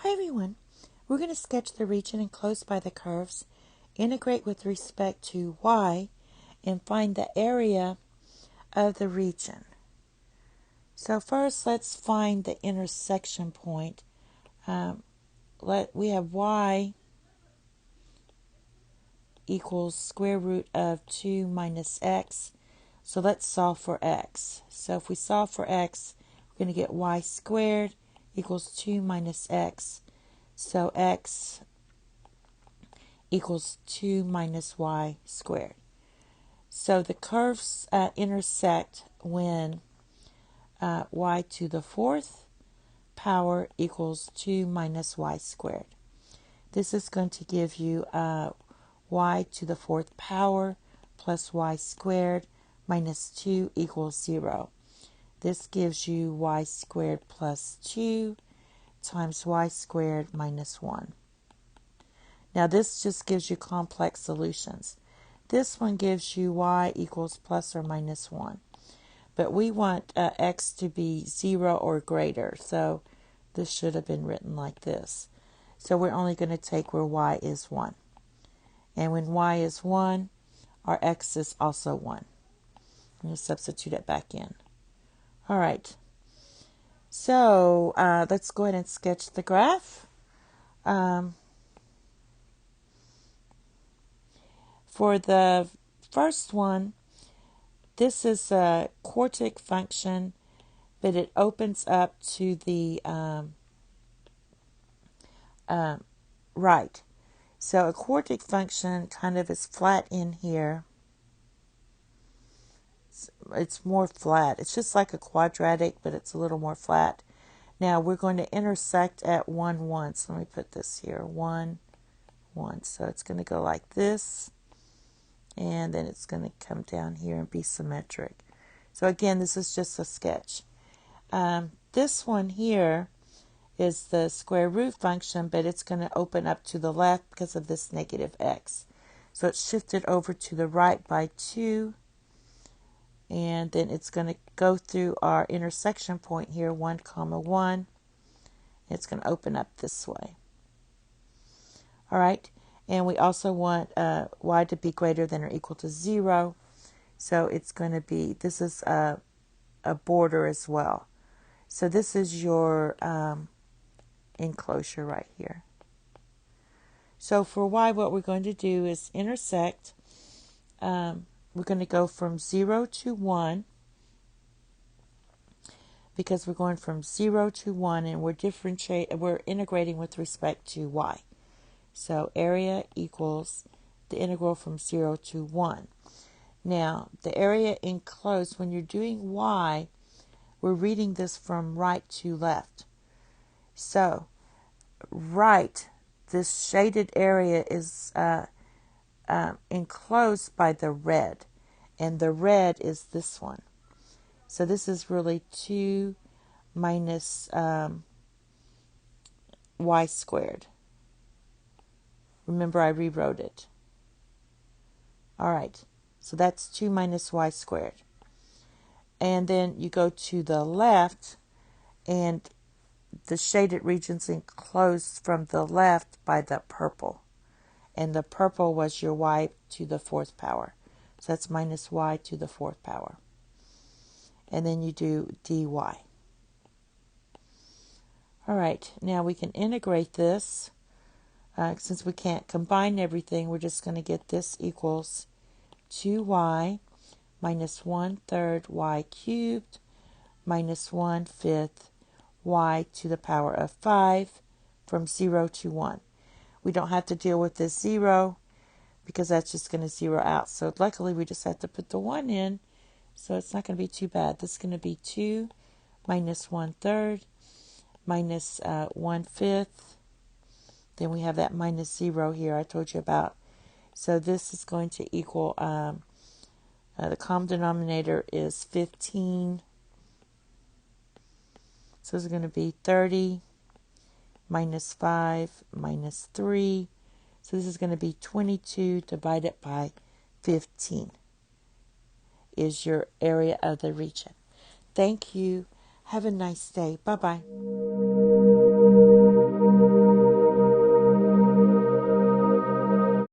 Hi everyone, we're going to sketch the region enclosed by the curves, integrate with respect to y, and find the area of the region. So first let's find the intersection point. We have y equals square root of 2 minus x. So let's solve for x. So if we solve for x, we're going to get y squared equals 2 minus x. So x equals 2 minus y squared. So the curves intersect when y to the fourth power equals 2 minus y squared. This is going to give you y to the fourth power plus y squared minus 2 equals 0. This gives you y squared plus 2 times y squared minus 1. Now this just gives you complex solutions. This one gives you y equals plus or minus 1. But we want x to be 0 or greater. So this should have been written like this. So we're only going to take where y is 1. And when y is 1, our x is also 1. I'm going to substitute it back in. All right. So let's go ahead and sketch the graph. For the first one, this is a quartic function, but it opens up to the right. So a quartic function kind of is flat in here. It's more flat. It's just like a quadratic, but it's a little more flat. Now we're going to intersect at 1, 1. So let me put this here. 1, 1. So it's going to go like this. And then it's going to come down here and be symmetric. So again, this is just a sketch. This one here is the square root function, but it's going to open up to the left because of this negative x. So it's shifted over to the right by 2. And then it's going to go through our intersection point here, 1, 1. It's going to open up this way. All right. And we also want y to be greater than or equal to 0. So it's going to be, this is a border as well. So this is your enclosure right here. So for y, what we're going to do is intersect. We're going to go from 0 to 1 because we're going from 0 to 1 and we're integrating with respect to y. So area equals the integral from 0 to 1. Now, the area enclosed, when you're doing y, we're reading this from right to left. So, right, this shaded area is enclosed by the red. And the red is this one. So this is really 2 minus y squared. Remember, I rewrote it. All right, so that's 2 minus y squared. And then you go to the left, and the shaded region's enclosed from the left by the purple. And the purple was your y to the fourth power. So that's minus y to the fourth power. And then you do dy. All right, now we can integrate this. Since we can't combine everything, we're just going to get this equals 2y minus 1/3 y cubed minus 1/5 y to the power of 5 from 0 to 1. We don't have to deal with this 0 because that's just going to zero out. So luckily we just have to put the 1 in, so it's not going to be too bad. This is going to be 2 minus 1/3 minus 1/5. Then we have that minus 0 here I told you about. So this is going to equal, the common denominator is 15. So this is going to be 30 minus 5 minus 3. So this is going to be 22 divided by 15 is your area of the region. Thank you. Have a nice day. Bye-bye.